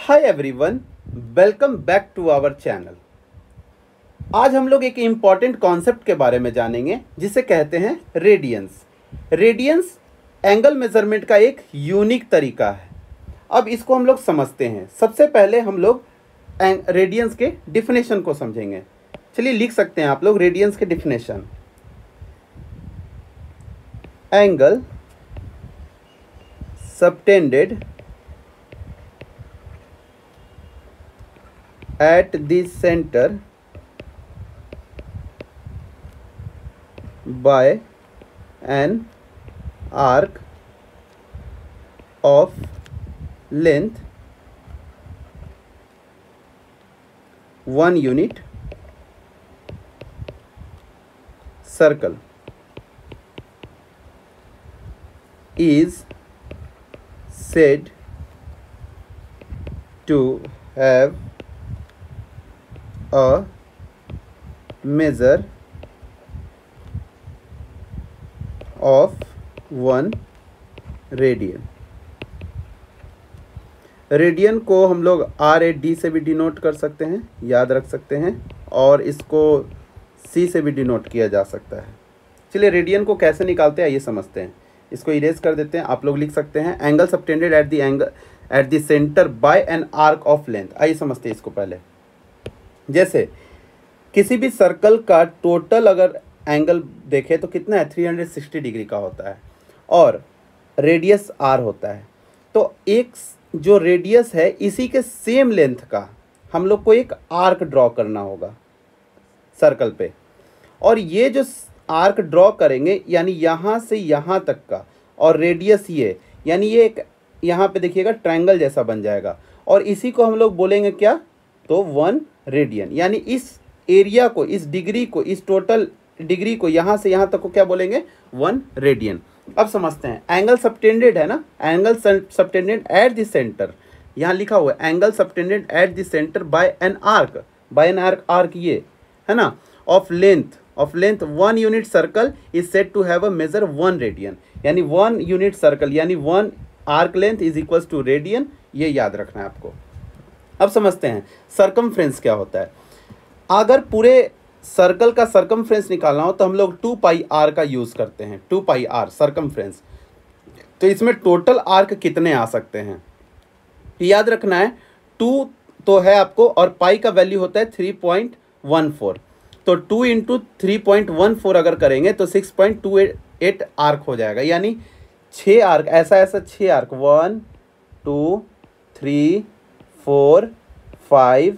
Hi everyone, welcome back to our channel. आज हम लोग एक इम्पॉर्टेंट कॉन्सेप्ट के बारे में जानेंगे जिसे कहते हैं रेडियंस। रेडियंस एंगल मेजरमेंट का एक यूनिक तरीका है। अब इसको हम लोग समझते हैं। सबसे पहले हम लोग रेडियंस के डिफिनेशन को समझेंगे। चलिए लिख सकते हैं आप लोग रेडियंस के definition. Angle subtended at the center by an arc of length 1 unit circle is said to have a measure of 1 radian. Radian को हम लोग RAD से भी डिनोट कर सकते हैं, याद रख सकते हैं, और इसको C से भी डिनोट किया जा सकता है। चलिए रेडियन को कैसे निकालते हैं ये समझते हैं। इसको इरेज कर देते हैं। आप लोग लिख सकते हैं angle subtended at the centre by an arc of length. आइए समझते हैं इसको पहले। जैसे किसी भी सर्कल का टोटल अगर एंगल देखें तो कितना है, 360 डिग्री का होता है और रेडियस R होता है। तो एक जो रेडियस है इसी के सेम लेंथ का हम लोग को एक आर्क ड्रॉ करना होगा सर्कल पे, और ये जो आर्क ड्रॉ करेंगे यानी यहाँ से यहाँ तक का, और रेडियस ये, यानी ये एक यहाँ पे देखिएगा ट्रायंगल जैसा बन जाएगा, और इसी को हम लोग बोलेंगे क्या, तो 1 रेडियन। यानी इस एरिया को, इस डिग्री को, इस टोटल डिग्री को यहाँ से यहाँ तक को क्या बोलेंगे, 1 रेडियन। अब समझते हैं एंगल सबटेंडेड है ना, angle subtended at the centre, यहाँ लिखा हुआ है angle subtended at the centre by an arc, ये है ना, of length 1 unit circle is said to have a measure 1 radian. यानी 1 यूनिट सर्कल यानी 1 arc length is equals to radian, ये याद रखना है आपको। अब समझते हैं सर्कमफ्रेंस क्या होता है। अगर पूरे सर्कल का सर्कमफ्रेंस निकालना हो तो हम लोग 2 पाई आर का यूज़ करते हैं, 2 पाई आर सर्कमफ्रेंस। तो इसमें टोटल आर्क कितने आ सकते हैं याद रखना है। 2 तो है आपको, और पाई का वैल्यू होता है 3.14। तो 2 इंटू 3.14 अगर करेंगे तो 6.28 आर्क हो जाएगा। यानी 6 आर्क, ऐसा 6 आर्क, 1 2 3 4 5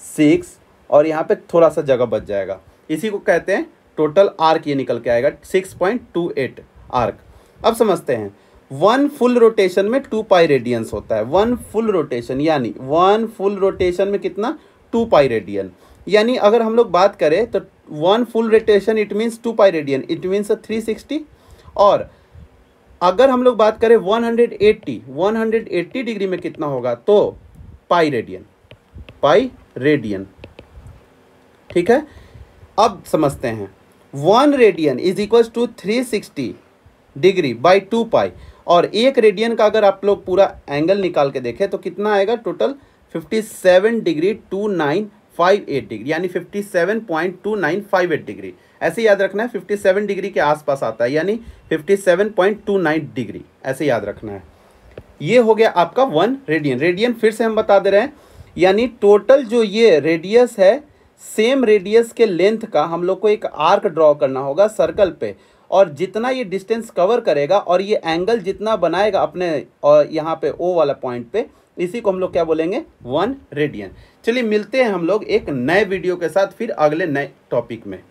6, और यहाँ पे थोड़ा सा जगह बच जाएगा। इसी को कहते हैं टोटल आर्क, ये निकल के आएगा 6.28 आर्क। अब समझते हैं 1 फुल रोटेशन में 2 पाई रेडियंस होता है। 1 फुल रोटेशन यानी 1 फुल रोटेशन में कितना, 2 पाई रेडियन। यानी अगर हम लोग बात करें तो 1 full rotation it means 2 pi radian, it means 360। और अगर हम लोग बात करें 180 डिग्री में कितना होगा, तो पाई रेडियन। ठीक है। अब समझते हैं 1 radian is equals to 360 degree by 2 pi, और 1 रेडियन का अगर आप लोग पूरा एंगल निकाल के देखें तो कितना आएगा, टोटल 57 डिग्री 2958 डिग्री, यानी 57.2958 डिग्री। ऐसे याद रखना है, 57 डिग्री के आसपास आता है, यानी 57.29 डिग्री, ऐसे याद रखना है। ये हो गया आपका 1 रेडियन। रेडियन फिर से हम बता दे रहे हैं, यानी टोटल जो ये रेडियस है, सेम रेडियस के लेंथ का हम लोग को एक आर्क ड्रॉ करना होगा सर्कल पे, और जितना ये डिस्टेंस कवर करेगा और ये एंगल जितना बनाएगा अपने और यहाँ पे O वाला पॉइंट पे, इसी को हम लोग क्या बोलेंगे, 1 रेडियन। चलिए मिलते हैं हम लोग एक नए वीडियो के साथ फिर अगले नए टॉपिक में।